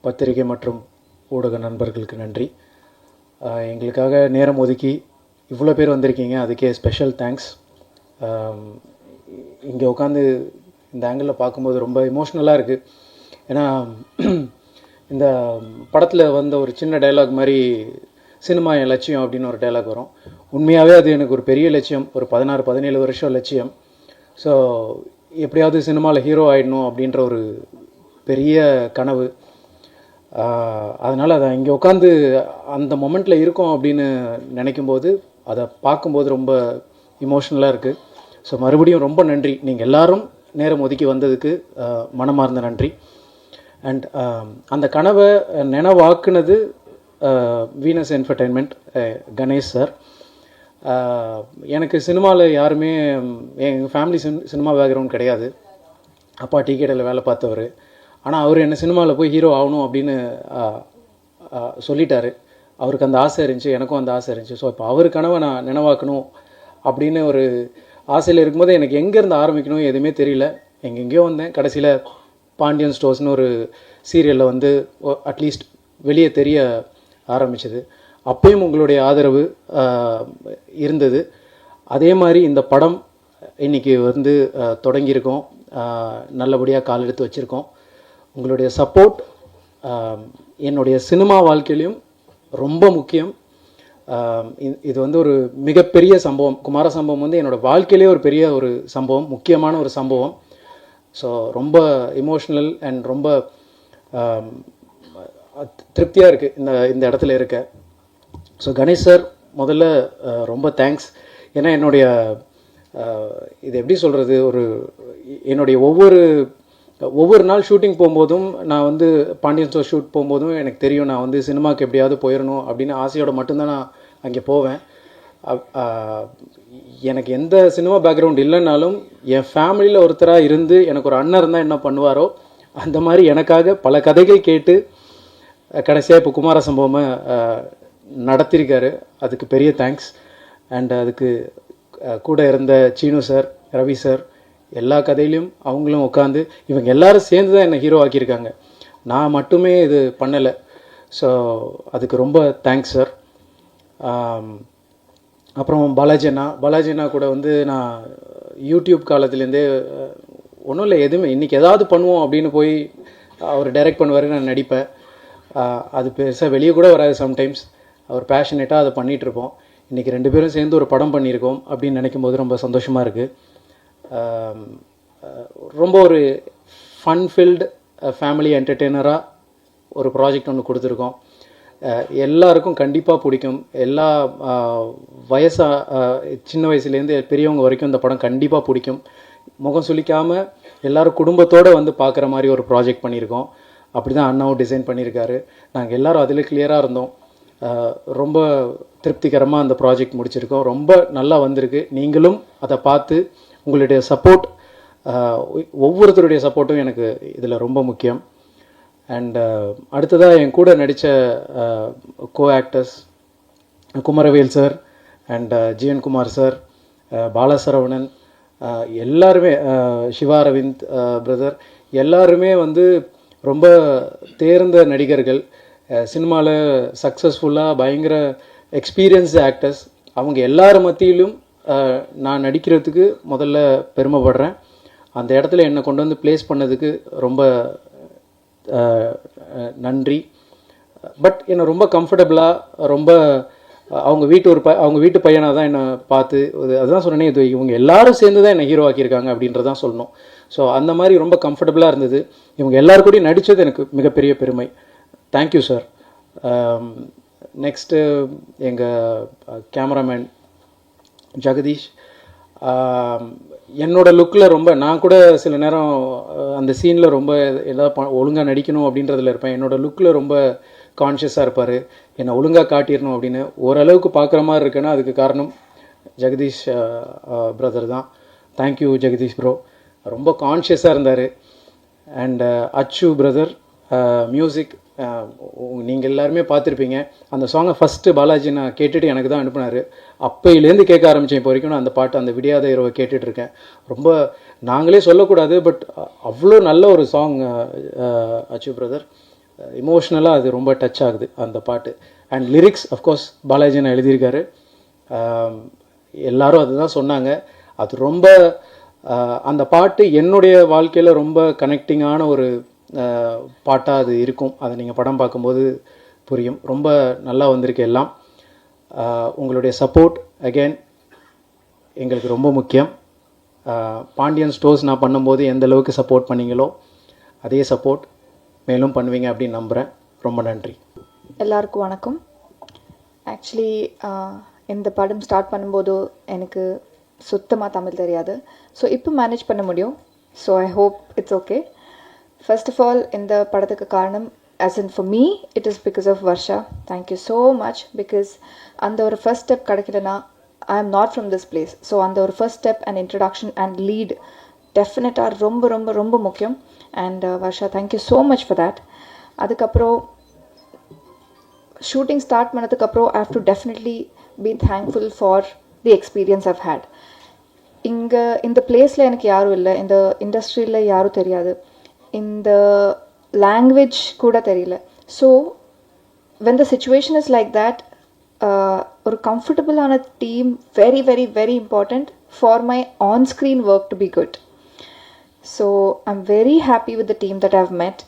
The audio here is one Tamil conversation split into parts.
பத்திரிகை மற்றும் ஊடக நண்பர்களுக்கு நன்றி. எங்களுக்காக நேரம் ஒதுக்கி இவ்வளோ பேர் வந்திருக்கீங்க, அதுக்கே ஸ்பெஷல் தேங்க்ஸ். இங்கே உட்காந்து இந்த ஆங்கிளில் பார்க்கும்போது ரொம்ப எமோஷ்னலாக இருக்குது. ஏன்னா இந்த படத்தில் வந்த ஒரு சின்ன டைலாக் மாதிரி சினிமா என் லட்சியம் அப்படின்னு ஒரு டைலாக் வரும். உண்மையாகவே அது எனக்கு ஒரு பெரிய லட்சியம், ஒரு 16-17 வருஷம் லட்சியம். ஸோ எப்படியாவது சினிமாவில் ஹீரோ ஆகிடணும் அப்படின்ற ஒரு பெரிய கனவு. அதனால் அதை இங்கே உட்காந்து அந்த மொமெண்ட்டில் இருக்கோம் அப்படின்னு நினைக்கும்போது, அதை பார்க்கும்போது ரொம்ப இமோஷ்னலாக இருக்குது. ஸோ மறுபடியும் ரொம்ப நன்றி, நீங்கள் எல்லோரும் நேரம் ஒதுக்கி வந்ததுக்கு மனமார்ந்த நன்றி. அண்ட் அந்த கனவை நினைவாக்குனது வீனஸ் என்டர்டெயின்மெண்ட், கணேஷ் சார். எனக்கு சினிமாவில் யாருமே, எங்கள் ஃபேமிலி சினிமா பேக்ரவுண்ட் கிடையாது. அப்பா டீ கடையில் வேலை பார்த்தவர். ஆனால் அவர் என்ன சினிமாவில் போய் ஹீரோ ஆகணும் அப்படின்னு சொல்லிட்டாரு. அவருக்கு அந்த ஆசை இருந்துச்சு, எனக்கும் அந்த ஆசை இருந்துச்சு. ஸோ இப்போ அவர் கனவை நான் நினைவாக்கணும் அப்படின்னு ஒரு ஆசையில் இருக்கும்போது எனக்கு எங்கேருந்து ஆரம்பிக்கணும் எதுவுமே தெரியல. எங்கெங்கேயோ வந்தேன். கடைசியில் பாண்டியன் ஸ்டோர்ஸ்னு ஒரு சீரியலில் வந்து அட்லீஸ்ட் வெளியே தெரிய ஆரம்பிச்சது. அப்பயும் உங்களுடைய ஆதரவு இருந்தது. அதே மாதிரி இந்த படம் இன்றைக்கி வந்து தொடங்கியிருக்கோம், நல்லபடியாக கால் எடுத்து வச்சுருக்கோம். உங்களுடைய சப்போர்ட் என்னுடைய சினிமா வாழ்க்கையிலையும் ரொம்ப முக்கியம். இது வந்து ஒரு மிகப்பெரிய சம்பவம். குமார சம்பவம் வந்து என்னோடய வாழ்க்கையிலே ஒரு பெரிய ஒரு சம்பவம், முக்கியமான ஒரு சம்பவம். ஸோ ரொம்ப இமோஷ்னல் அண்ட் ரொம்ப திருப்தியாக இருக்குது இந்த இடத்துல இருக்க. ஸோ கணேஷ் சார், முதல்ல ரொம்ப தேங்க்ஸ். ஏன்னா என்னுடைய இது எப்படி சொல்கிறது, என்னுடைய ஒவ்வொரு நாள் ஷூட்டிங் போகும்போதும், நான் வந்து பாண்டியன் ஸ்டோர் ஷூட் போகும்போதும் எனக்கு தெரியும் நான் வந்து சினிமாவுக்கு எப்படியாவது போயிடணும் அப்படின்னு ஆசையோடு மட்டும்தான் நான் அங்கே போவேன். எனக்கு எந்த சினிமா பேக்ரவுண்ட் இல்லைன்னாலும் என் ஃபேமிலியில் ஒருத்தராக இருந்து எனக்கு ஒரு அண்ணன் இருந்தால் என்ன பண்ணுவாரோ அந்த மாதிரி எனக்காக பல கதைகள் கேட்டு கடைசியாக இப்போ குமார சம்பவமை நடத்தியிருக்காரு. அதுக்கு பெரிய தேங்க்ஸ். அண்ட் அதுக்கு கூட இருந்த சீனு சார், ரவி சார், எல்லா கதையிலையும் அவங்களும் உட்காந்து இவங்க எல்லோரும் சேர்ந்து தான் என்னை ஹீரோ ஆக்கியிருக்காங்க. நான் மட்டுமே இது பண்ணலை. ஸோ அதுக்கு ரொம்ப தேங்க்ஸ் சார். அப்புறம் பாலாஜி அண்ணா கூட வந்து நான் யூடியூப் காலத்துலேருந்தே ஒன்றும் இல்லை, எதுவுமே இன்றைக்கி ஏதாவது பண்ணுவோம் அப்படின்னு போய் அவர் டைரக்ட் பண்ணுவார், நான் நடிப்பேன். அது பெருசாக வெளியே கூட வராது சம்டைம்ஸ். அவர் பேஷனேட்டாக அதை பண்ணிகிட்ருப்போம். இன்றைக்கி 2 பேரும் சேர்ந்து ஒரு படம் பண்ணியிருக்கோம் அப்படின்னு நினைக்கும் போது ரொம்ப சந்தோஷமாக இருக்குது. ரொம்ப ஒரு ஃபன்ஃபில்டு ஃபேமிலி என்டர்டெய்னராக ஒரு ப்ராஜெக்ட் ஒன்று கொடுத்துருக்கோம். எல்லாருக்கும் கண்டிப்பாக பிடிக்கும். எல்லா சின்ன வயசுலேருந்து பெரியவங்க வரைக்கும் இந்த படம் கண்டிப்பாக பிடிக்கும். முகம் சுளிக்காமல் எல்லோரும் குடும்பத்தோடு வந்து பார்க்குற மாதிரி ஒரு ப்ராஜெக்ட் பண்ணியிருக்கோம். அப்படி தான் அண்ணாவும் டிசைன் பண்ணியிருக்காரு. நாங்கள் எல்லோரும் அதில் கிளியராக இருந்தோம். ரொம்ப திருப்திகரமாக அந்த ப்ராஜெக்ட் முடிச்சிருக்கோம். ரொம்ப நல்லா வந்திருக்கு. நீங்களும் அதை பார்த்து உங்களுடைய சப்போர்ட், ஒவ்வொருத்தருடைய சப்போர்ட்டும் எனக்கு இதில் ரொம்ப முக்கியம். அண்ட் அடுத்ததாக என் கூட நடித்த co actors Kumaravel sir and G N Kumar sir, Balasaravanan, எல்லாருமே, சிவா அரவிந்த் பிரதர், எல்லாருமே வந்து ரொம்ப தேர்ந்த நடிகர்கள். சினிமாவில் சக்ஸஸ்ஃபுல்லாக பயங்கர எக்ஸ்பீரியன்ஸ்டு ஆக்டர்ஸ். அவங்க எல்லார் மத்தியிலும் நான் நடிக்கிறதுக்கு முதல்ல பெருமைப்படுறேன். அந்த இடத்துல என்னை கொண்டு வந்து ப்ளேஸ் பண்ணதுக்கு ரொம்ப நன்றி. பட் என்னை ரொம்ப கம்ஃபர்டபுளாக, ரொம்ப அவங்க வீட்டு பையனாக தான் என்னை பார்த்து, அதுதான் சொன்னேனே, இது இவங்க எல்லாரும் சேர்ந்து தான் என்னை ஹீரோ ஆக்கியிருக்காங்க அப்படின்றதான் சொல்லணும். ஸோ அந்த மாதிரி ரொம்ப கம்ஃபர்டபுளாக இருந்தது. இவங்க எல்லாருக்கூடையும் நடித்தது எனக்கு மிகப்பெரிய பெருமை. Thank you sir. நெக்ஸ்ட்டு எங்கள் கேமராமேன் ஜெகதீஷ், என்னோடய லுக்கில் ரொம்ப, நான் கூட சில நேரம் அந்த சீனில் ரொம்ப ஏதாவது ஒழுங்காக நடிக்கணும் அப்படின்றதில் இருப்பேன். என்னோடய லுக்கில் ரொம்ப கான்ஷியஸாக இருப்பார். என்னை ஒழுங்காக காட்டிடணும் அப்படின்னு. ஓரளவுக்கு பார்க்குற மாதிரி இருக்குன்னா அதுக்கு காரணம் ஜெகதீஷ் பிரதர் தான். Thank you Jagadish bro. ரொம்ப கான்ஷியஸாக இருந்தார். அண்ட் அச்சு பிரதர், மியூசிக் நீங்கள் எல்லாருமே பார்த்துருப்பீங்க. அந்த சாங்கை ஃபஸ்ட்டு பாலாஜி நான் கேட்டுட்டு எனக்கு தான் அனுப்புனார். அப்போயிலேருந்து கேட்க ஆரம்பித்தேன். இப்போ வரைக்கும் நான் அந்த பாட்டு, அந்த விடியாத இரவை கேட்டுட்ருக்கேன். ரொம்ப நாங்களே சொல்லக்கூடாது, பட் அவ்வளோ நல்ல ஒரு சாங் அச்சு பிரதர். இமோஷ்னலாக அது ரொம்ப டச் ஆகுது அந்த பாட்டு. அண்ட் லிரிக்ஸ் அஃப்கோர்ஸ் பாலாஜி நான் எழுதியிருக்காரு. எல்லாரும் அதுதான் சொன்னாங்க. அது ரொம்ப அந்த பாட்டு என்னுடைய வாழ்க்கையில் ரொம்ப கனெக்டிங்கான ஒரு பாட்டாக அது இருக்கும். அதை நீங்கள் படம் பார்க்கும்போது புரியும். ரொம்ப நல்லா வந்திருக்கு எல்லாம். உங்களுடைய சப்போர்ட் அகெயின் எங்களுக்கு ரொம்ப முக்கியம். பாண்டியன் ஸ்டோர்ஸ் நான் பண்ணும்போது எந்த அளவுக்கு சப்போர்ட் பண்ணீங்களோ அதே சப்போர்ட் மேலும் பண்ணுவீங்க அப்படின்னு நம்புகிறேன். ரொம்ப நன்றி. எல்லாருக்கும் வணக்கம். ஆக்சுவலி இந்த படம் ஸ்டார்ட் பண்ணும்போது எனக்கு சுத்தமாக தமிழ் தெரியாது. ஸோ இப்போ மேனேஜ் பண்ண முடியும். So I hope it's okay. First of all இந்த படத்துக்கு காரணம் as in for me it is because of Varsha. Thank you so much, because அந்த ஒரு ஃபர்ஸ்ட் ஸ்டெப் கிடைக்கலனா I am not from this place. So அந்த ஒரு first step and introduction and lead டெஃபினட்டாக ரொம்ப ரொம்ப ரொம்ப முக்கியம். And Varsha, thank you so much for that. அதுக்கப்புறம் ஷூட்டிங் ஸ்டார்ட் பண்ணதுக்கப்புறம் I have to definitely be thankful for the experience I've had. இங்கே இந்த பிளேஸில் எனக்கு யாரும் இல்லை, இந்த இண்டஸ்ட்ரியில் யாரும் தெரியாது, இந்த லாங்குவேஜ் கூட தெரியல. So when the situation is like that, ஒரு கம்ஃபர்டபுளான team very very very important for my on screen work to be good. So I'm very happy with the team that I've met.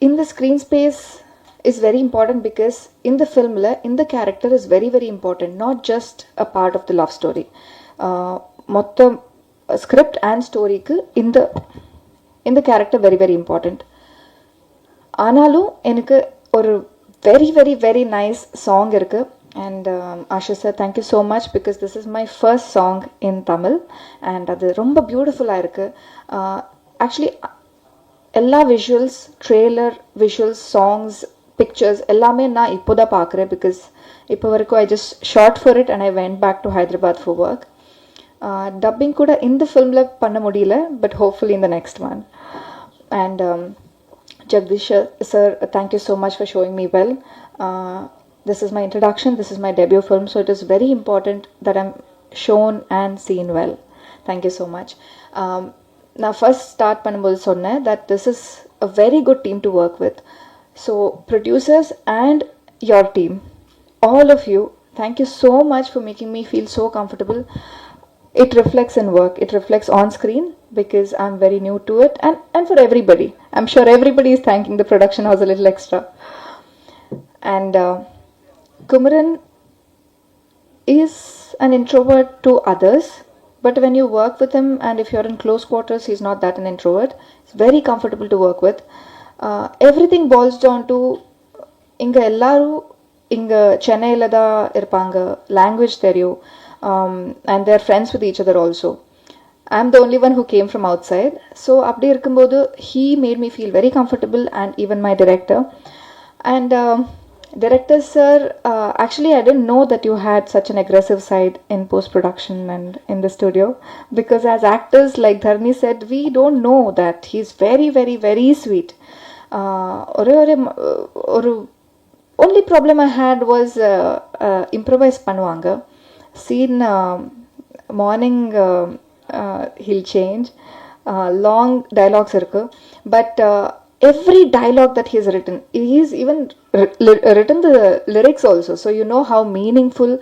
In the screen space is very important because in the film in the character is very very important, not just a part of the love story. மொத்த script and story க்கு இந்த character very very important. ஆனாலும் எனக்கு ஒரு very very very nice song இருக்கு. And Ashish sir, thank you so much, because this is my first song in Tamil and அது ரொம்ப பியூட்டிஃபுல்லாக இருக்கு. ஆக்சுவலி எல்லா visuals, trailer visuals, songs, pictures எல்லாமே நான் இப்போ தான் பார்க்குறேன். பிகாஸ் இப்போ வரைக்கும் I just shot for it and I went back to Hyderabad for work. Dubbing கூட இந்த ஃபில்மில் பண்ண முடியல, பட் ஹோப்ஃபுல்லி இந்த next one. And Jagdish sir, thank you so much for showing me well. This is my introduction, this is my debut film, so it is very important that I'm shown and seen well. Thank you so much. நான் ஃபர்ஸ்ட் ஸ்டார்ட் பண்ணும்போது சொன்னேன் that this is a very good team to work with. So producers and your team, all of you, thank you so much for making me feel so comfortable. It reflects in work, it reflects on screen, because I'm very new to it, and for everybody, I'm sure everybody is thanking the production house a little extra. And Kumaran is an introvert to others, but when you work with him and if you're in close quarters, he's not that an introvert. He's very comfortable to work with. Everything boils down to inga ellaru inga Chennaiila da irpanga, language theriyu, and they're friends with each other also. I'm the only one who came from outside. So apdi irkumbodhu he made me feel very comfortable, and even my director. And director sir, actually I didn't know that you had such an aggressive side in post production and in the studio, because as actors, like Dharni said, we don't know that. He's very very very sweet. Oru only problem I had was improvise பண்ணுவாங்க. Scene morning he'll change, long dialogues irukku, but every dialogue that he's written, he's even written the lyrics also, so you know how meaningful,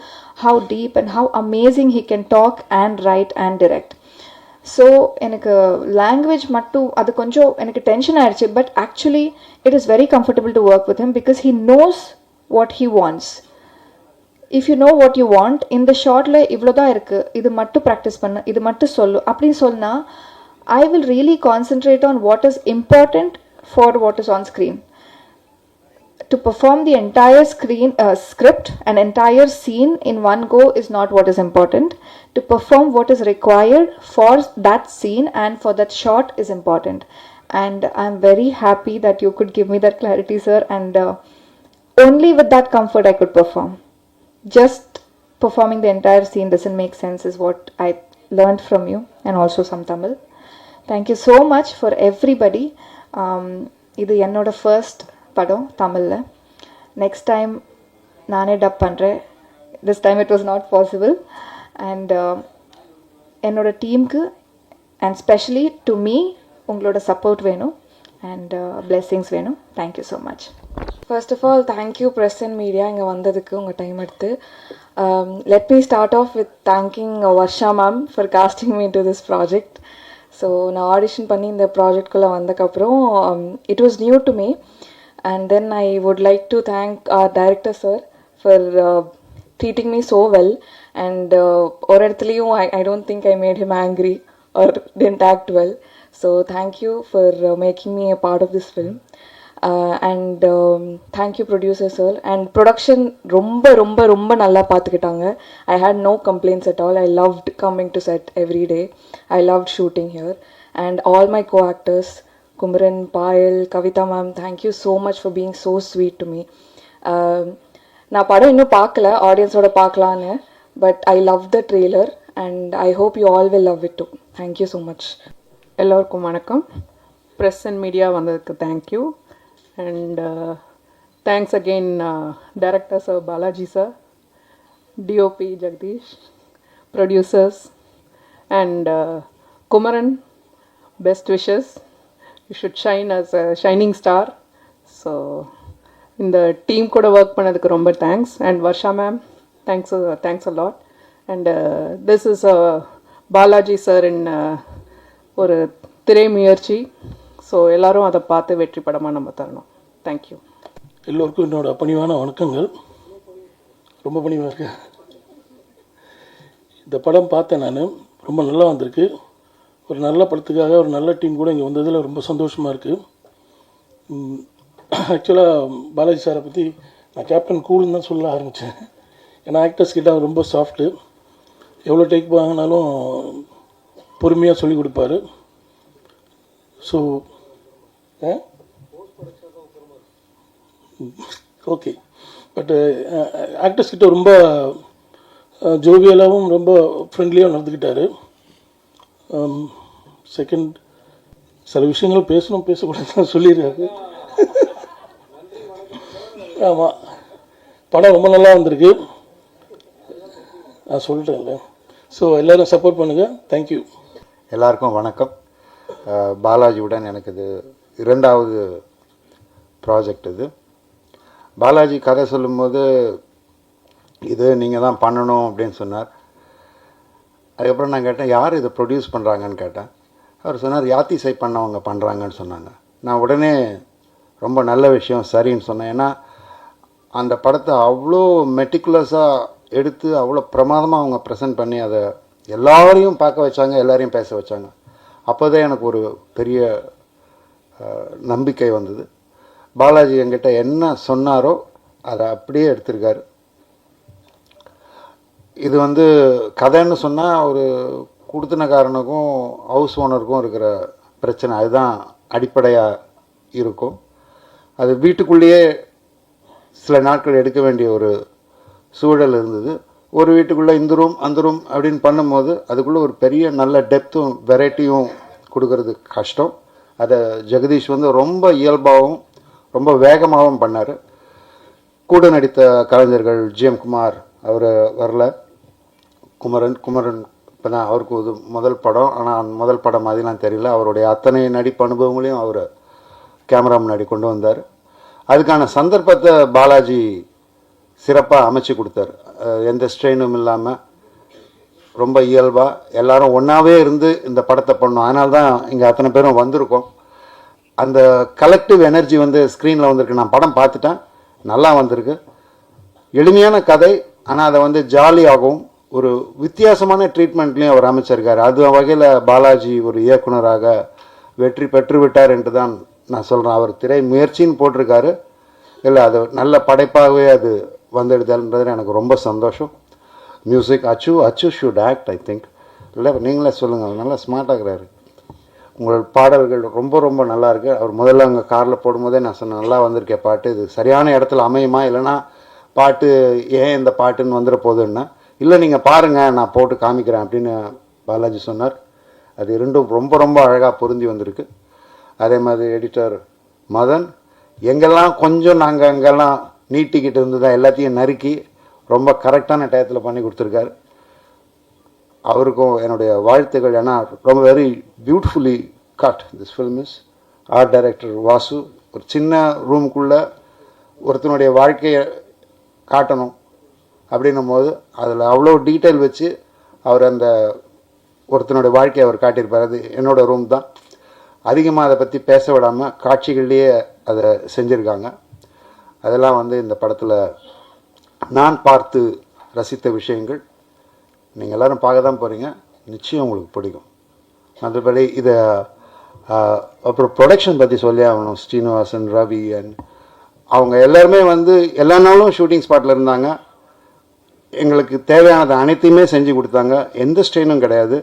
how deep and how amazing he can talk and write and direct. So எனக்கு language மட்டும் அது கொஞ்சம் எனக்கு டென்ஷன் ஆயிடுச்சு, but actually it is very comfortable to work with him because he knows what he wants. If you know what you want, in the shortல இவ்வளோதான் இருக்கு, இது மட்டும் ப்ராக்டிஸ் பண்ணு, இது மட்டும் சொல்லு அப்படின்னு சொன்னா I will really concentrate on what is important for what is on screen. To perform the entire script, an entire scene in one go is not what is important. To perform what is required for that scene and for that shot is important. And I'm very happy that you could give me that clarity, sir. And only with that comfort I could perform. Just performing the entire scene doesn't make sense is what I learned from you, and also some Tamil. Thank you so much for everybody. இது என்னோட ஃபர்ஸ்ட் படம் தமிழில். நெக்ஸ்ட் டைம் நானே டப் பண்ணுறேன். This time it was not possible. And என்னோட டீமுக்கு அண்ட் ஸ்பெஷலி டு மீ உங்களோட சப்போர்ட் வேணும். அண்ட் blessings வேணும். Thank you so much. First of all thank you press and media இங்கே வந்ததுக்கு உங்கள் டைம் எடுத்து. Let me start off with thanking Varsha ma'am for casting me to this project. So நான் ஆடிஷன் பண்ணி இந்த ப்ராஜெக்ட்குள்ளே வந்ததுக்கப்புறம் it was new to me. And then I would like to thank our director sir for treating me so well. And or இடத்துலையும் I don't think I made him angry or didn't act well. So thank you for making me a part of this film. And thank you producer sir. And production ரொம்ப நல்லா பார்த்துக்கிட்டாங்க. I had no complaints at all. I loved coming to set every day. I loved shooting here. And all my co-actors, Kumaran, Payal, Kavita ma'am, thank you so much for being so sweet to me. நான் படம் இன்னும் பார்க்கல, ஆடியன்ஸோட பார்க்கலான்னு. But I love the trailer and I hope you all will love it too. Thank you so much. எல்லோருக்கும் வணக்கம். ப்ரெஸ் அண்ட் மீடியா வந்ததுக்கு thank you. And thanks again director sir Balaji sir, DOP Jagadish, producers and Kumaran, best wishes. You should shine as a shining star. So இந்த டீம் கூட ஒர்க் பண்ணதுக்கு ரொம்ப thanks. And Varsha ma'am, thanks a lot. And this is Balaji sir in ஒரு திரை முயற்சி. ஸோ எல்லோரும் அதை பார்த்து வெற்றி படமாக நம்ம தரணும். தேங்க்யூ. எல்லோருக்கும் என்னோட பணிவான வணக்கங்கள். ரொம்ப பணிவாக இருக்கு. இந்த படம் பார்த்தேன் நான், ரொம்ப நல்லா வந்திருக்கு. ஒரு நல்ல படத்துக்காக ஒரு நல்ல டீம் கூட இங்கே வந்ததில் ரொம்ப சந்தோஷமாக இருக்குது. ஆக்சுவலாக பாலாஜி சாரை பற்றி நான் கேப்டன் கூல்னு தான் சொல்ல ஆரம்பித்தேன். ஏன்னா ஆக்டர்ஸ் கிட்ட அவர் ரொம்ப சாஃப்ட்டு. எவ்வளோ டேக் வாங்கினாலும் பொறுமையாக சொல்லிக் கொடுப்பாரு. ஸோ ஓகே, பட்டு ஆக்டர்ஸ் கிட்ட ரொம்ப ஜோவியலாகவும் ரொம்ப ஃப்ரெண்ட்லியாக நடந்துக்கிட்டார். செகண்ட், சில விஷயங்கள் பேசக்கூடாதுன்னு சொல்லிடுறாரு. ஆமாம், படம் ரொம்ப நல்லா வந்திருக்கு. நான் சொல்லிட்டேன்ல. ஸோ எல்லோரும் சப்போர்ட் பண்ணுங்கள். தேங்க்யூ. எல்லாருக்கும் வணக்கம். பாலாஜியுடன் எனக்கு இது 2வது ப்ராஜெக்ட். இது பாலாஜி கதை சொல்லும்போது இது நீங்கள் தான் பண்ணணும் அப்படின்னு சொன்னார். அதுக்கப்புறம் நான் கேட்டேன், யார் இதை ப்ரொடியூஸ் பண்ணுறாங்கன்னு கேட்டேன். அவர் சொன்னார், யாத்திசை பண்ணவங்க பண்ணுறாங்கன்னு சொன்னாங்க. நான் உடனே ரொம்ப நல்ல விஷயம் சரின்னு சொன்னேன். ஏன்னா அந்த படத்தை அவ்வளோ மெட்டிகுலஸாக எடுத்து அவ்வளோ பிரமாதமாக அவங்க ப்ரெசென்ட் பண்ணி அதை எல்லாரையும் பார்க்க வச்சாங்க, எல்லாரையும் பேச வச்சாங்க. அப்போதான் எனக்கு ஒரு பெரிய நம்பிக்கை வந்தது. பாலாஜி என்கிட்ட என்ன சொன்னாரோ அதை அப்படியே எடுத்திருக்காரு. இது கதைன்னு சொன்னால் ஒரு குடுத்தனக்காரனுக்கும் ஹவுஸ் ஓனருக்கும் இருக்கிற பிரச்சனை, அதுதான் அடிப்படையாக இருக்கும். அது வீட்டுக்குள்ளேயே சில நாட்கள் எடுக்க வேண்டிய ஒரு சூழல் இருந்தது. ஒரு வீட்டுக்குள்ளே இந்த ரூம் அந்த ரூம் அப்படின்னு பண்ணும்போது அதுக்குள்ளே ஒரு பெரிய நல்ல டெப்த்தும் வெரைட்டியும் கொடுக்கறது கஷ்டம். அதை ஜெகதீஷ் ரொம்ப இயல்பாகவும் ரொம்ப வேகமாகவும் பண்ணார். கூட நடித்த கலைஞர்கள் GM குமார் அவர் வரல. குமரன் இப்போ தான் அவருக்கு இது முதல் படம். ஆனால் முதல் படம் மாதிரிலாம் தெரியல. அவருடைய அத்தனை நடிப்பு அனுபவங்களையும் அவர் கேமரா முன்னாடி கொண்டு வந்தார். அதுக்கான சந்தர்ப்பத்தை பாலாஜி சிறப்பாக அமைச்சு கொடுத்தார். எந்த ஸ்ட்ரெயினும் இல்லாமல் ரொம்ப இயல்பாக எல்லாரும் ஒன்றாவே இருந்து இந்த படத்தை பண்ணோம். அதனால தான் இங்கே அத்தனை பேரும் வந்திருக்கோம். அந்த கலெக்டிவ் எனர்ஜி ஸ்க்ரீனில் வந்திருக்கு. நான் படம் பார்த்துட்டேன், நல்லா வந்திருக்கு. எளிமையான கதை, ஆனால் அதை ஜாலியாகவும் ஒரு வித்தியாசமான ட்ரீட்மெண்ட்லேயும் அவர் அமைச்சிருக்காரு. அது வகையில் பாலாஜி ஒரு இயக்குனராக வெற்றி பெற்று விட்டார் என்று தான் நான் சொல்கிறேன். அவர் திரை முயற்சின்னு போட்டிருக்காரு, இல்லை அது நல்ல படைப்பாகவே அது வந்துடுதல்ன்றது எனக்கு ரொம்ப சந்தோஷம். மியூசிக் அச்சு ஷுட் ஆக்ட், ஐ திங்க். இல்லை நீங்களே சொல்லுங்கள், நல்லா ஸ்மார்ட்டாகிறாரு. உங்கள் பாடல்கள் ரொம்ப ரொம்ப நல்லா இருக்குது. அவர் முதல்ல அங்கே காரில் போடும்போதே நான் சொன்னேன், நல்லா வந்திருக்கேன் பாட்டு, இது சரியான இடத்துல அமையுமா, இல்லைனா பாட்டு ஏன் இந்த பாட்டுன்னு வந்துட போகுதுன்னா, இல்லை நீங்கள் பாருங்கள் நான் போட்டு காமிக்கிறேன் அப்படின்னு பாலாஜி சொன்னார். அது இரண்டும் ரொம்ப ரொம்ப அழகாக பொருந்தி வந்திருக்கு. அதே மாதிரி எடிட்டர் மதன் எங்கெல்லாம் கொஞ்சம் நாங்கள் அங்கெல்லாம் நீட்டிக்கிட்டு இருந்ததா எல்லாத்தையும் நறுக்கி ரொம்ப கரெக்டான டயத்தில் பண்ணி கொடுத்துருக்காரு. அவருக்கும் என்னுடைய வாழ்த்துக்கள். ஏன்னா ரொம்ப very beautifully cut this film is art director Vasu ஒரு சின்ன ரூமுக்குள்ளே ஒருத்தனுடைய வாழ்க்கையை காட்டணும் அப்படின்னும் போது அதில் அவ்வளோ டீட்டெயில் வச்சு அவர் அந்த ஒருத்தனுடைய வாழ்க்கையை அவர் காட்டியிருப்பார். அது என்னோடய ரூம் தான். அதிகமாக அதை பற்றி பேச விடாமல் காட்சிகள்லேயே அதை செஞ்சுருக்காங்க. அதெல்லாம் வந்து இந்த படத்தில் நான் பார்த்து ரசித்த விஷயங்கள். நீங்கள் எல்லோரும் பார்க்க தான் போகிறீங்க, நிச்சயம் உங்களுக்கு பிடிக்கும். மற்றபடி இதை அப்புறம் ப்ரொடக்ஷன் பற்றி சொல்லி ஆகணும். ஸ்ரீனிவாசன், ரவி அண்ட் அவங்க எல்லாருமே வந்து எல்லா நாளும் ஷூட்டிங் ஸ்பாட்டில் இருந்தாங்க. எங்களுக்கு தேவையானது அனைத்தையுமே செஞ்சு கொடுத்தாங்க. எந்த ஸ்ட்ரெயினும் கிடையாது.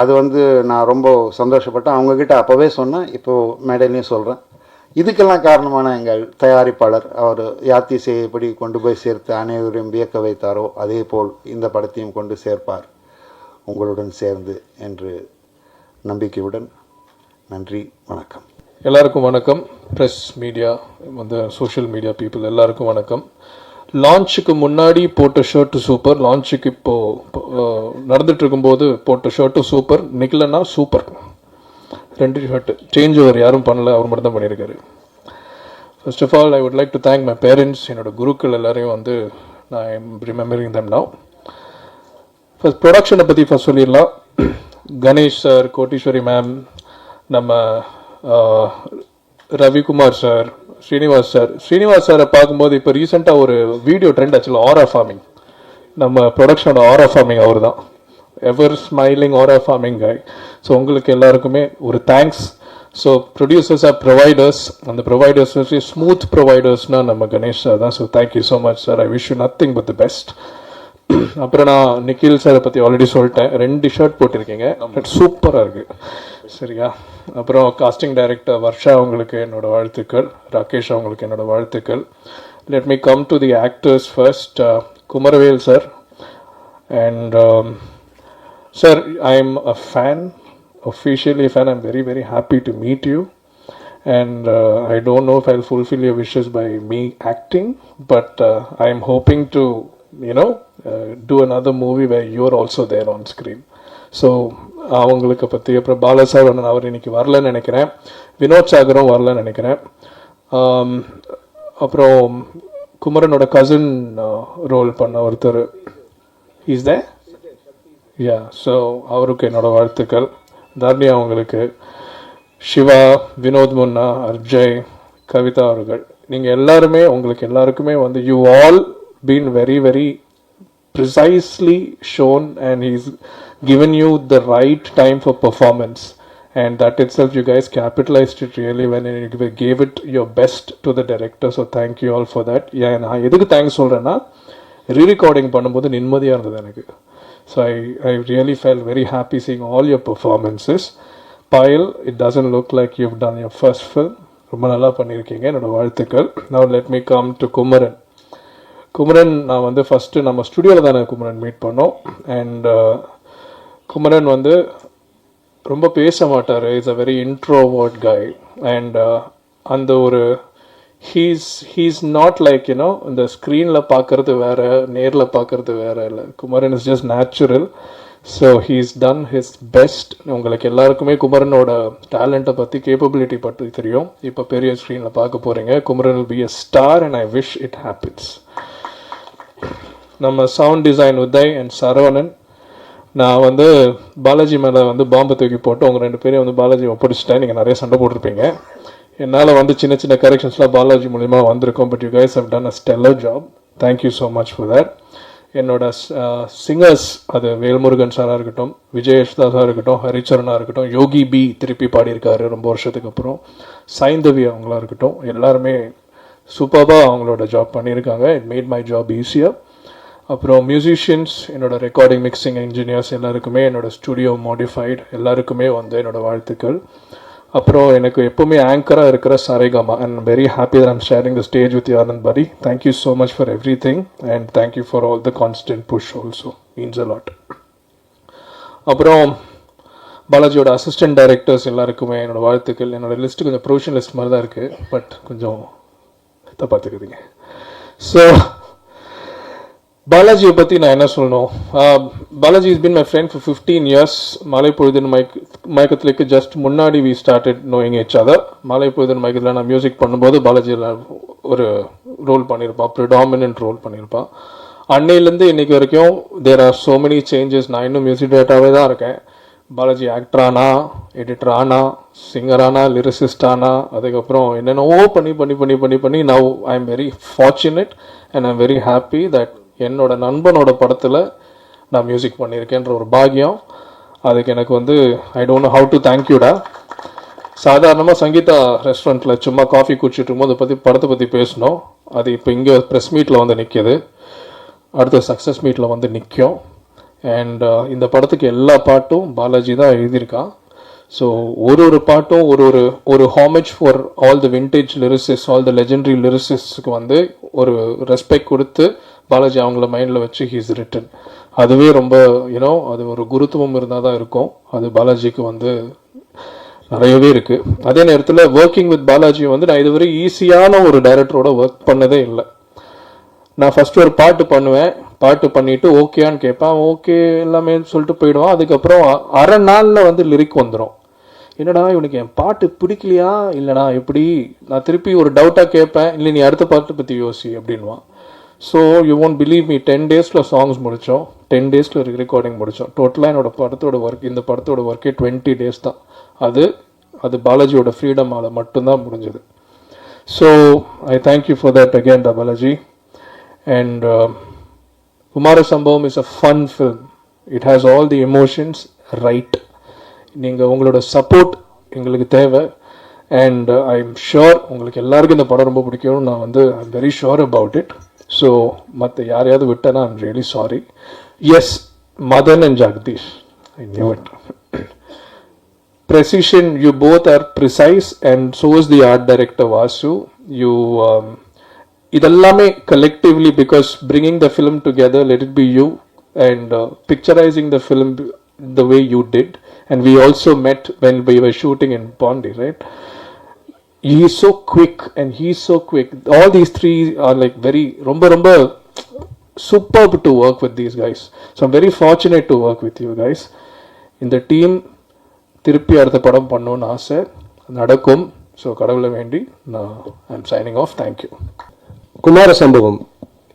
அது வந்து நான் ரொம்ப சந்தோஷப்பட்டேன். அவங்கக்கிட்ட அப்போவே சொன்னேன், இப்போது மேடையிலையும் சொல்கிறேன். இதுக்கெல்லாம் காரணமான எங்கள் தயாரிப்பாளர், அவர் யாத்திசை எப்படி கொண்டு போய் சேர்த்து அனைவரையும் வியக்க வைத்தாரோ அதே போல் இந்த படத்தையும் கொண்டு சேர்ப்பார் உங்களுடன் சேர்ந்து என்று நம்பிக்கையுடன். நன்றி, வணக்கம். எல்லாருக்கும் வணக்கம். ப்ரெஸ் மீடியா வந்து சோஷியல் மீடியா பீப்புள் எல்லாருக்கும் வணக்கம். லான்ச்சுக்கு முன்னாடி போட்ட ஷர்ட்டு சூப்பர், லான்ச்சுக்கு இப்போது நடந்துட்டு இருக்கும்போது போட்ட ஷர்ட்டு சூப்பர், நிக்கலன்னா சூப்பர். 2 ஷர்ட்டு சேஞ்ச் ஓவர் யாரும் பண்ணல, அவர் மட்டும் தான் பண்ணியிருக்காரு. First of all I would like to thank my parents. என்னோட குருக்கள் எல்லாரையும் வந்து நான் I'm remembering them now. First ப்ரொடக்ஷனை பற்றி ஃபர்ஸ்ட் சொல்லிடலாம். கணேஷ் சார், கோட்டீஸ்வரி மேம், நம்ம ரவிக்குமார் சார், ஸ்ரீனிவாஸ் சாரை பார்க்கும்போது இப்போ ரீசெண்டாக ஒரு வீடியோ ட்ரெண்ட் ஆச்சுல, ஆரா ஃபார்மிங். நம்ம ப்ரொடக்ஷனோட ஆரா ஃபார்மிங் அவர் தான். Ever smiling aura farming guy. So உங்களுக்கு எல்லாருக்குமே ஒரு thanks. So producers are providers. அந்த ப்ரொவைடர்ஸ் ஸ்மூத் ப்ரொவைடர்ஸ்னால் நம்ம கணேஷ் சார் தான். So thank you so much sir. I wish you nothing but the best. அப்புறம் நான் நிக்கில் சாரை பற்றி ஆல்ரெடி சொல்லிட்டேன். 2 ஷர்ட் போட்டிருக்கீங்க, சூப்பராக இருக்குது. சரியா? அப்புறம் காஸ்டிங் டைரக்டர் வர்ஷா அவங்களுக்கு என்னோட வாழ்த்துக்கள், ராகேஷ் அவங்களுக்கு என்னோட வாழ்த்துக்கள். Let me come to the actors first. Kumaravel sir and sir, I am a fan, officially a fan. I'm very very happy to meet you, and I don't know if I'll fulfill your wishes by me acting, but I'm hoping to do another movie where you're also there on screen. So அவங்களுக்கு பற்றி அப்புறம் பாலசாவன் அவர் இன்னைக்கு வரலன்னு நினைக்கிறேன், வினோத் சாகரும் வரலன்னு நினைக்கிறேன். அப்புறம் குமரனோட கசின் ரோல் பண்ண ஒருத்தர் இஸ் த யா. ஸோ அவருக்கு என்னோட வாழ்த்துக்கள். தர்ணியா அவங்களுக்கு, சிவா, வினோத் முன்னா, அர்ஜய், கவிதா அவர்கள், நீங்கள் எல்லாருமே உங்களுக்கு எல்லாருக்குமே வந்து you all been very very precisely shown, and he's given you the right time for performance, and that itself you guys capitalized it really when you gave it your best to the director. So thank you all for that. Yeah, நான் எதுக்கு தேங்க்ஸ் சொல்கிறேன்னா, ரீரெக்கார்டிங் பண்ணும்போது நிம்மதியாக இருந்தது எனக்கு. So I really felt very happy seeing all your performances. Payal, it doesn't look like you've done your first film. ரொம்ப நல்லா பண்ணியிருக்கீங்க, என்னோட வாழ்த்துக்கள். Now let me come to Kumaran. நான் வந்து ஃபஸ்ட்டு நம்ம ஸ்டுடியோவில் தானே குமரன் மீட் பண்ணோம். அண்ட் குமரன் வந்து ரொம்ப பேச மாட்டார். Is a very introvert guy. And அந்த ஒரு ஹீஸ் நாட் லைக் இந்த ஸ்க்ரீனில் பார்க்குறது வேறு, நேரில் பார்க்குறது வேறு இல்லை. Kumaran is just natural. So he's ton his best. உங்களுக்கு எல்லாருக்குமே குமரனோட டேலண்ட்டை பற்றி, கேப்பபிலிட்டி பற்றி தெரியும். இப்போ பெரிய ஸ்க்ரீனில் பார்க்க போகிறீங்க. Kumaran will be a star and I wish it happens. நம்ம sound design Uday and Saravanan. நான் வந்து பாலாஜி மேலே வந்து பாம்பை தூக்கி போட்டு உங்கள் 2 பேரையும் வந்து பாலாஜி ஒப்படைச்சிட்டேன். நீங்கள் நிறைய சண்டை போட்டிருப்பீங்க. என்னால் வந்து சின்ன சின்ன கரெக்ஷன்ஸ்லாம் பாலாஜி மூலிமா வந்திருக்கோம். But you guys have done a stellar job. Thank you so much for that. என்னோட சிங்கர்ஸ், அது வேல்முருகன் சாராக இருக்கட்டும், விஜயேஷ்தாஸாக இருக்கட்டும், ஹரிச்சரனாக இருக்கட்டும், யோகி பி திருப்பி பாடியிருக்காரு ரொம்ப வருஷத்துக்கு அப்புறம், சைந்தவி அவங்களா இருக்கட்டும், எல்லாருமே சூப்பராக அவங்களோட ஜாப் பண்ணியிருக்காங்க. இட் மேட் மை ஜாப் ஈஸியாக. அப்புறம் மியூசிஷியன்ஸ், என்னோட ரெக்கார்டிங் மிக்சிங் இன்ஜினியர்ஸ் எல்லாருக்குமே, என்னோட ஸ்டுடியோ மாடிஃபைட் எல்லாருக்குமே வந்து என்னோட வாழ்த்துக்கள். அப்புறம் எனக்கு எப்போவுமே ஆங்கராக இருக்கிற Saregama, and very happy that I'm sharing the stage with Anand Pari. Thank you so much for everything, and thank you for all the constant push also, means a lot. அப்புறம் பாலாஜியோட அசிஸ்டன்ட் டைரக்டர்ஸ் எல்லாருக்குமே என்னோட வாழ்த்துக்கள். என்னோட லிஸ்ட்டு கொஞ்சம் ப்ரொவிஷன் லிஸ்ட் மாதிரி தான் இருக்குது, பட் கொஞ்சம் பார்த்துக்குதுங்க. ஸோ பாலாஜியை பற்றி நான் என்ன சொல்லணும், Balaji is been my friend for 15 years. மலை பொழுதுன்னு மயக்கத்துலேக்கு ஜஸ்ட் முன்னாடி we started knowing each other. மலை பொழுதுன்னு மயக்கத்தில் நான் மியூசிக் பண்ணும்போது பாலாஜியில் ஒரு ரோல் பண்ணியிருப்பான், ப்ரிடாமினன்ட் ரோல் பண்ணியிருப்பான். அன்னையிலேருந்து இன்னைக்கு வரைக்கும் there are so many changes. நான் இன்னும் மியூசிக் டேரக்டராகவே தான் இருக்கேன். பாலாஜி ஆக்டர் ஆனா, எடிட்டர் ஆனா, சிங்கர் ஆனா, லிரிசிஸ்ட் ஆனா, அதுக்கப்புறம் என்னென்னவோ பண்ணி பண்ணி பண்ணி பண்ணி பண்ணி now I am very fortunate and I am very happy that என்னோட நண்பனோட படத்தில் நான் மியூசிக் பண்ணியிருக்கேன்ற ஒரு பாக்கியம். அதுக்கு எனக்கு வந்து I don't know how to தேங்க்யூடா. சாதாரணமாக சங்கீதா ரெஸ்டாரண்ட்டில் சும்மா காஃபி குடிச்சிட்டு இருக்கும்போது படத்தை பற்றி பேசணும். அது இப்போ இங்கே ப்ரெஸ் மீட்டில் வந்து நிற்கிது, அடுத்த சக்ஸஸ் மீட்டில் வந்து நிற்கும். அண்ட் இந்த படத்துக்கு எல்லா பாட்டும் பாலாஜி தான் எழுதியிருக்கான். ஸோ ஒரு பாட்டும் ஒரு homage for all the vintage lyricist, all the legendary லிரிசிஸ்ட்க்கு வந்து ஒரு ரெஸ்பெக்ட் கொடுத்து பாலாஜி அவங்கள மைண்டில் வச்சு ஹீஸ் ரிட்டன். அதுவே ரொம்ப யூனோ அது ஒரு குருத்துவம் இருந்தால் தான் இருக்கும். அது பாலாஜிக்கு வந்து நிறையவே இருக்குது. அதே நேரத்தில் ஒர்க்கிங் வித் பாலாஜி வந்து நான் இதுவரை ஈஸியான ஒரு டைரக்டரோட ஒர்க் பண்ணதே இல்லை. நான் ஃபஸ்ட்டு ஒரு பாட்டு பண்ணுவேன், பாட்டு பண்ணிவிட்டு ஓகேன்னு கேட்பேன், ஓகே எல்லாமே சொல்லிட்டு போயிடுவான். அதுக்கப்புறம் அரை நாளில் வந்து லிரிக் வந்துடும். என்னடா இவனுக்கு என் பாட்டு பிடிக்கலையா இல்லைனா எப்படி, நான் திருப்பி ஒரு டவுட்டாக கேட்பேன், இல்லை நீ அடுத்த பாட்டு பற்றி யோசி அப்படின்வான். So you won't believe me, 10 days songs முடித்தோம், 10 days ரெக்கார்டிங் முடித்தோம். டோட்டலாக என்னோட படத்தோட ஒர்க், இந்த படத்தோட ஒர்க்கே 20 days தான். அது பாலாஜியோட ஃப்ரீடமால் மட்டும்தான் முடிஞ்சது. So I thank you for that again the Balaji. And Kumara Sambhavam is a fun film. It has all the emotions right. நீங்கள் உங்களோட சப்போர்ட் எங்களுக்கு தேவை. அண்ட் ஐ எம் ஷுர் உங்களுக்கு எல்லாருக்கும் இந்த படம் ரொம்ப பிடிக்கும். நான் வந்து I am very sure about it. So மற்ற யாரையாவது விட்டேன்னா I am really sorry. Yes, Madan and Jagadish, I knew it. Precision, you both are precise and so is the art director Vasu. You இதெல்லாமே collectively, because bringing the film together, let it be you, and picturizing the film the way you did. And we also met when we were shooting in Pondi, right? He is so quick and he is so quick. All these three are like very romba superb to work with these guys. So I'm very fortunate to work with you guys. In the team திருப்பி அடுத்த படம் பண்ணணும்னு ஆசை, நடக்கும். ஸோ கடவுளை வேண்டி நான் I am signing off. Thank you. Kumara சம்பவம்.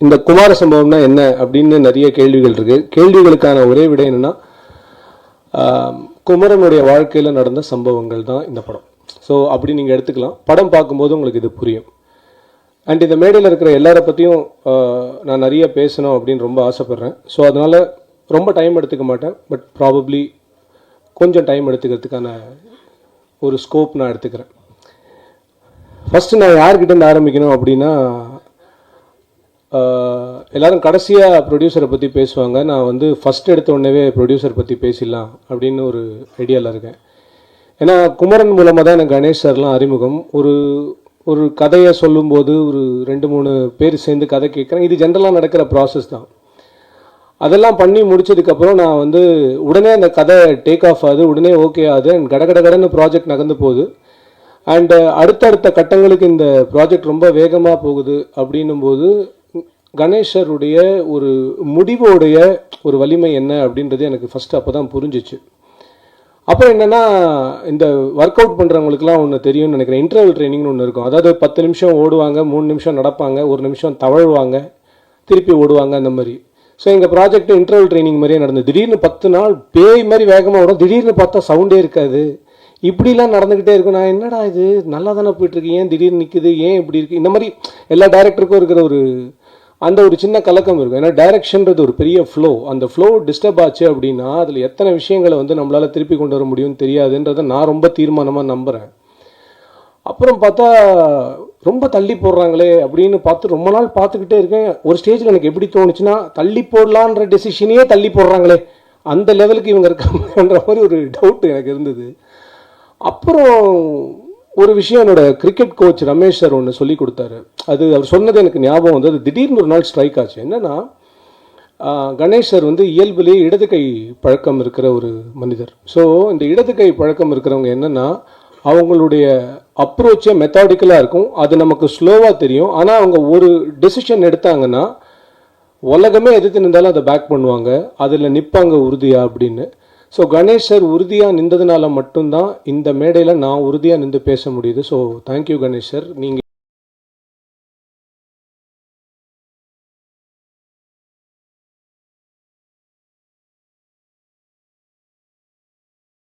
இந்த குமார சம்பவம்னா என்ன அப்படின்னு நிறைய கேள்விகள் இருக்கு. கேள்விகளுக்கான ஒரே விடை என்னன்னா, குமரனுடைய வாழ்க்கையில் நடந்த சம்பவங்கள் தான் இந்த படம். ஸோ அப்படி நீங்கள் எடுத்துக்கலாம். படம் பார்க்கும்போது உங்களுக்கு இது புரியும். அண்ட் இந்த மேடையில் இருக்கிற எல்லாரை பற்றியும் நான் நிறைய பேசணும் அப்படின்னு ரொம்ப ஆசைப்பட்றேன். ஸோ அதனால் ரொம்ப டைம் எடுத்துக்க மாட்டேன். பட் ப்ராபப்ளி கொஞ்சம் டைம் எடுத்துக்கிறதுக்கான ஒரு ஸ்கோப் நான் எடுத்துக்கிறேன். ஃபஸ்ட்டு நான் யார்கிட்டேருந்து ஆரம்பிக்கணும் அப்படின்னா, எல்லோரும் கடைசியாக ப்ரொடியூசரை பற்றி பேசுவாங்க. நான் வந்து ஃபஸ்ட் எடுத்த உடனே ப்ரொடியூசர் பற்றி பேசிடலாம் அப்படின்னு ஒரு ஐடியாவில் இருக்கேன். ஏன்னா குமரன் மூலமாக தான் எனக்கு கணேஷ் சார்லாம் அறிமுகம். ஒரு கதையை சொல்லும்போது ஒரு 2-3 பேர் சேர்ந்து கதை கேட்குறேன். இது ஜென்ரலாக நடக்கிற ப்ராசஸ் தான். அதெல்லாம் பண்ணி முடிச்சதுக்கப்புறம் நான் வந்து உடனே அந்த கதை டேக் ஆஃப் ஆகுது, உடனே ஓகே ஆகுது. அண்ட் கடன்னு ப்ராஜெக்ட் நகர்ந்து போகுது. அண்டு அடுத்தடுத்த கட்டங்களுக்கு இந்த ப்ராஜெக்ட் ரொம்ப வேகமாக போகுது. அப்படின்னும்போது கணேஷருடைய ஒரு முடிவோடைய ஒரு வலிமை என்ன அப்படின்றது எனக்கு ஃபஸ்ட்டு அப்போ தான் புரிஞ்சிச்சு. அப்புறம் என்னென்னா, இந்த ஒர்க் அவுட் பண்ணுறவங்களுக்குலாம் ஒன்று தெரியும்னு நினைக்கிறேன். இன்டர்வல் ட்ரைனிங்னு ஒன்று இருக்கும். அதாவது 10 நிமிஷம் ஓடுவாங்க, 3 நிமிஷம் நடப்பாங்க, 1 நிமிஷம் தவழ்வாங்க, திருப்பி ஓடுவாங்க, அந்த மாதிரி. ஸோ எங்கள் ப்ராஜெக்ட் இன்டர்வல் ட்ரைனிங் மாதிரியே நடந்தது. திடீர்னு 10 நாள் பேய் மாதிரி வேகமாக ஓடும், திடீர்னு பார்த்தா சவுண்டே இருக்காது. இப்படிலாம் நடந்துக்கிட்டே இருக்கும். நான் என்னடா இது நல்லா தானே போயிட்டுருக்கு, ஏன் திடீர்னு நிற்குது, ஏன் இப்படி இருக்குது, இந்த மாதிரி எல்லா டைரக்டருக்கும் இருக்கிற ஒரு சின்ன கலக்கம் இருக்கும். ஏன்னா டைரக்ஷன்றது ஒரு பெரிய ஃப்ளோ. அந்த ஃப்ளோ டிஸ்டர்ப் ஆச்சு அப்படின்னா அதில் எத்தனை விஷயங்களை வந்து நம்மளால் திருப்பி கொண்டு வர முடியும்னு தெரியாதுன்றதை நான் ரொம்ப தீர்மானமாக நம்புகிறேன். அப்புறம் பார்த்தா ரொம்ப தள்ளி போடுறாங்களே அப்படின்னு பார்த்து ரொம்ப நாள் பார்த்துக்கிட்டே இருக்கேன். ஒரு ஸ்டேஜில் எனக்கு எப்படி தோணுச்சுன்னா, தள்ளி போடலான்ற டெசிஷனையே தள்ளி போடுறாங்களே, அந்த லெவலுக்கு இவங்க இருக்காங்கன்ற மாதிரி ஒரு டவுட் எனக்கு இருந்தது. அப்புறம் ஒரு விஷயம் என்னோட கிரிக்கெட் கோச் ரமேஷ் சார் ஒன்று சொல்லி கொடுத்தாரு. அது அவர் சொன்னது எனக்கு ஞாபகம் வந்து, அது திடீர்னு ஒரு நாள் ஸ்ட்ரைக் ஆச்சு. என்னென்னா, கணேஷ் சார் வந்து இயல்பிலே இடது கை பழக்கம் இருக்கிற ஒரு மனிதர். ஸோ இந்த இடது கை பழக்கம் இருக்கிறவங்க என்னென்னா, அவங்களுடைய அப்ரோச்சே மெத்தாடிக்கலாக இருக்கும். அது நமக்கு ஸ்லோவாக தெரியும். ஆனால் அவங்க ஒரு டெசிஷன் எடுத்தாங்கன்னா உலகமே எதிர்த்து நின்றாலும் அதை பேக் பண்ணுவாங்க, அதில் நிற்பாங்க உறுதியாக அப்படின்னு. ஸோ கணேஷ் சார் உறுதியாக நின்றதுனால மட்டும்தான் இந்த மேடையில் நான் உறுதியாக நின்று பேச முடியுது. So thank you Ganesh sir. நீங்கள்